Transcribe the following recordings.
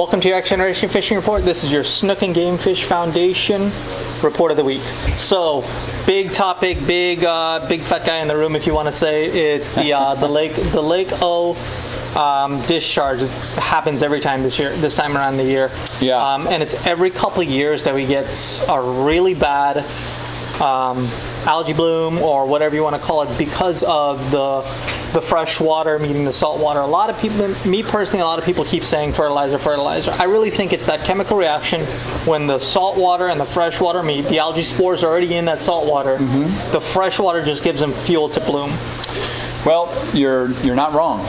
Welcome to your X Generation Fishing Report. This is your Snook and Game Fish Foundation report of the week. So, big topic, big fat guy in the room, if you want to say. It's the Lake O discharge. It happens every time this time around the year. Yeah. And it's every couple of years that we get a really bad algae bloom, or whatever you want to call it, because of the fresh water meeting the salt water. A lot of people, me personally, a lot of people keep saying fertilizer. I really think it's that chemical reaction when the salt water and the fresh water meet. The algae spores are already in that salt water. Mm-hmm. The fresh water just gives them fuel to bloom. Well, you're not wrong.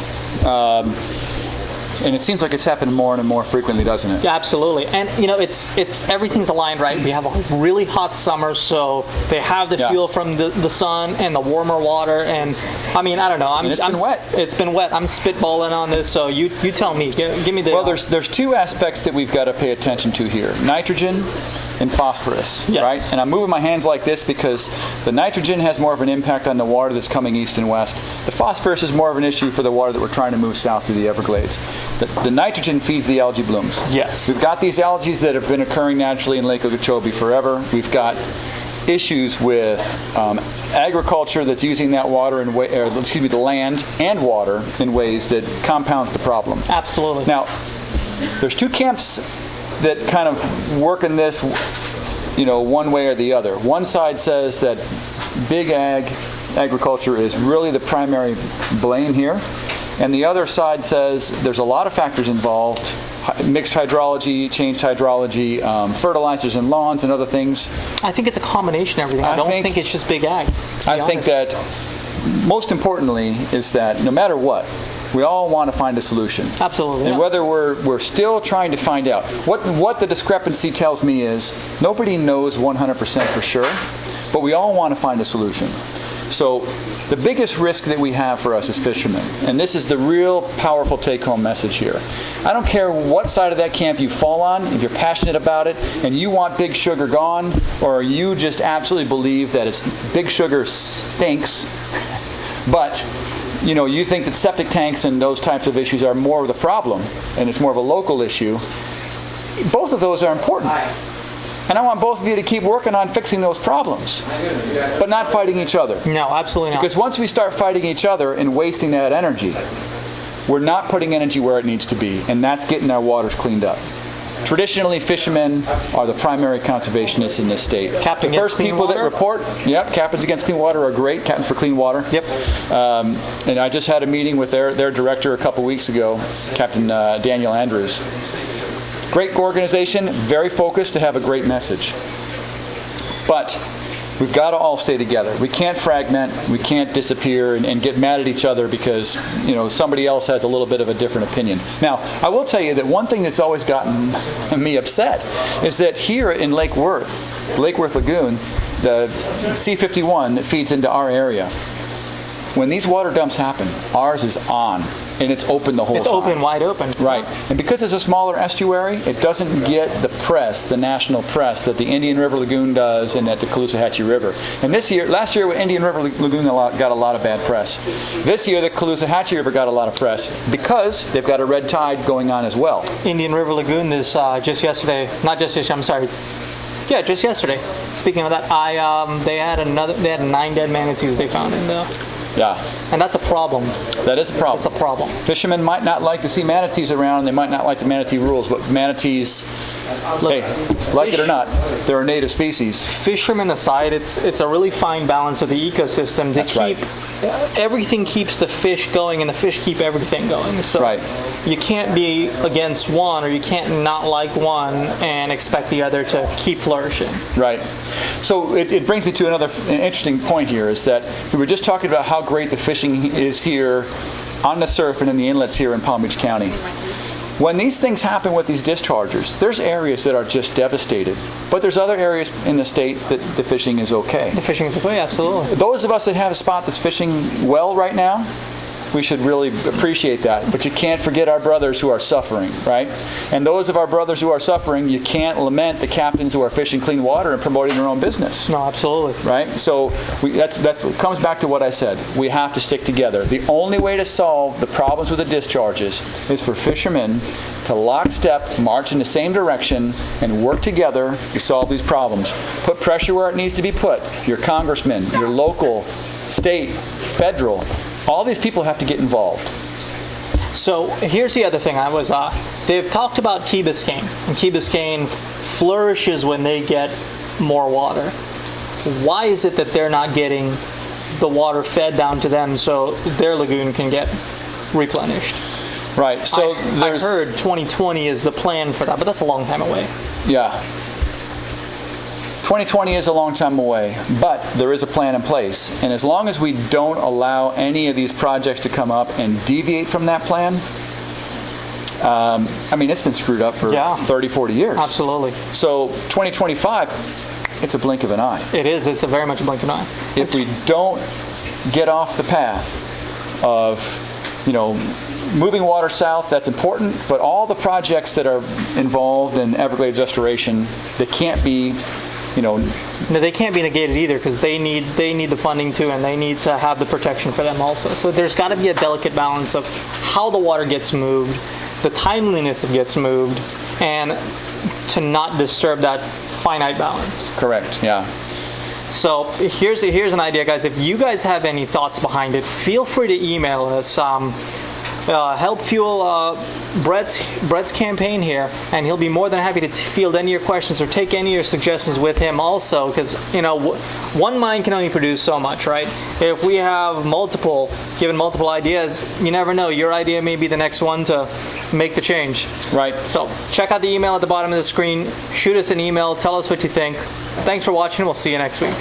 And it seems like it's happening more and more frequently, doesn't it? Yeah, absolutely. And it's everything's aligned, right? We have a really hot summer, so they have the fuel from the sun and the warmer water. And I mean, I don't know. It's been wet. It's been wet. I'm spitballing on this, so you tell me. Give me the. Well, there's two aspects that we've got to pay attention to here: nitrogen and phosphorus, yes. Right? And I'm moving my hands like this because the nitrogen has more of an impact on the water that's coming east and west. The phosphorus is more of an issue for the water that we're trying to move south through the Everglades. The nitrogen feeds the algae blooms. Yes. We've got these algae that have been occurring naturally in Lake Okeechobee forever. We've got issues with agriculture that's using that water the land and water in ways that compounds the problem. Absolutely. Now, there's two camps that kind of work in this, one way or the other. One side says that big agriculture is really the primary blame here, and the other side says there's a lot of factors involved: mixed hydrology, changed hydrology, fertilizers in lawns, and other things. I think it's a combination of everything. I don't think it's just big ag. I think that most importantly is that no matter what, we all want to find a solution. Absolutely. And whether we're still trying to find out. What the discrepancy tells me is nobody knows 100% for sure, but we all want to find a solution. So the biggest risk that we have for us as fishermen, and this is the real powerful take-home message here. I don't care what side of that camp you fall on, if you're passionate about it and you want big sugar gone, or you just absolutely believe that big sugar stinks, but you think that septic tanks and those types of issues are more of the problem, and it's more of a local issue. Both of those are important. And I want both of you to keep working on fixing those problems, but not fighting each other. No, absolutely not. Because once we start fighting each other and wasting that energy, we're not putting energy where it needs to be, and that's getting our waters cleaned up. Traditionally, fishermen are the primary conservationists in this state. Captain the first people that report, Captains Against Clean Water are great. Captain for Clean Water. Yep. And I just had a meeting with their director a couple weeks ago, Captain Daniel Andrews. Great organization, very focused to have a great message. But we've got to all stay together. We can't fragment, we can't disappear and get mad at each other because somebody else has a little bit of a different opinion. Now, I will tell you that one thing that's always gotten me upset is that here in Lake Worth Lagoon, the C51 that feeds into our area, when these water dumps happen, ours is on. And it's open the whole time. It's open, wide open. Right. And because it's a smaller estuary, it doesn't get the press, the national press, that the Indian River Lagoon does and that the Caloosahatchee River. And last year, Indian River Lagoon got a lot of bad press. This year, the Caloosahatchee River got a lot of press because they've got a red tide going on as well. Indian River Lagoon is just yesterday, just yesterday. Speaking of that, they had 9 dead manatees they found in there. Yeah. And that's a problem. That is a problem. It's a problem. Fishermen might not like to see manatees around, and they might not like the manatee rules, but manatees, it or not, they're a native species. Fishermen aside, it's a really fine balance of the ecosystem to keep everything keeps the fish going, and the fish keep everything going. So you can't be against one, or you can't not like one and expect the other to keep flourishing. Right. So it brings me to an interesting point here, is that we were just talking about how great the fishing is here on the surf and in the inlets here in Palm Beach County. When these things happen with these dischargers, there's areas that are just devastated. But there's other areas in the state that the fishing is okay. The fishing is okay, absolutely. Those of us that have a spot that's fishing well right now, we should really appreciate that. But you can't forget our brothers who are suffering, right? And those of our brothers who are suffering, you can't lament the captains who are fishing clean water and promoting their own business. No, absolutely. Right? So that comes back to what I said. We have to stick together. The only way to solve the problems with the discharges is for fishermen to to lockstep, march in the same direction, and work together to solve these problems. Put pressure where it needs to be put. Your congressmen, your local, state, federal, all these people have to get involved. So here's the other thing. They've talked about Key Biscayne, and Key Biscayne flourishes when they get more water. Why is it that they're not getting the water fed down to them so their lagoon can get replenished? Right. So I heard 2020 is the plan for that, but that's a long time away. Yeah. 2020 is a long time away, but there is a plan in place. And as long as we don't allow any of these projects to come up and deviate from that plan, I mean, it's been screwed up for 30, 40 years. Absolutely. So 2025, it's a blink of an eye. It is. It's a very much a blink of an eye. If we don't get off the path of, moving water south, that's important, but all the projects that are involved in Everglades restoration, they can't be, No, they can't be negated either, because they need the funding too, and they need to have the protection for them also. So there's got to be a delicate balance of how the water gets moved, the timeliness it gets moved, and to not disturb that finite balance. Correct, yeah. So here's an idea, guys. If you guys have any thoughts behind it, feel free to email us. Help fuel Brett's campaign here, and he'll be more than happy to field any of your questions or take any of your suggestions with him also, because one mind can only produce so much, right? If we have given multiple ideas, you never know, your idea may be the next one to make the change. Right. So check out the email at the bottom of the screen, shoot us an email, tell us what you think. Thanks for watching, we'll see you next week.